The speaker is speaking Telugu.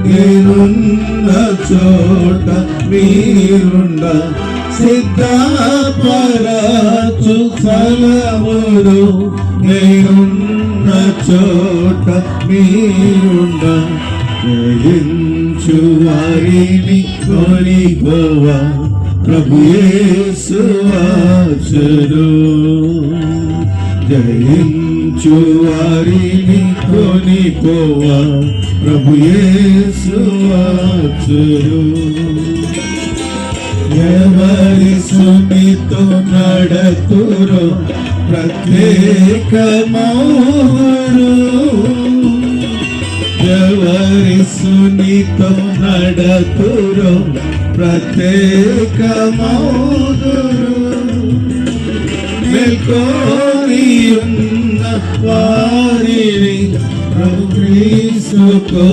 నేనున్న చోట మీరుండ సిద్ధపరచు స్థలములు నేనున్న చోట మీరుండ జయించు వారిని కొనిపోవా ప్రభు యేసు వచ్చును జయించు వారిని కొనిపోవా ప్రభు యేసు వచ్చును ఎవరి సునితో నడతురో ప్రత్యేకమౌరు ఎవరి సునితో నడతురో ప్రత్యేకమౌరు మేల్కోనియున్న వారిని ప్రభు క్రీస్తుకో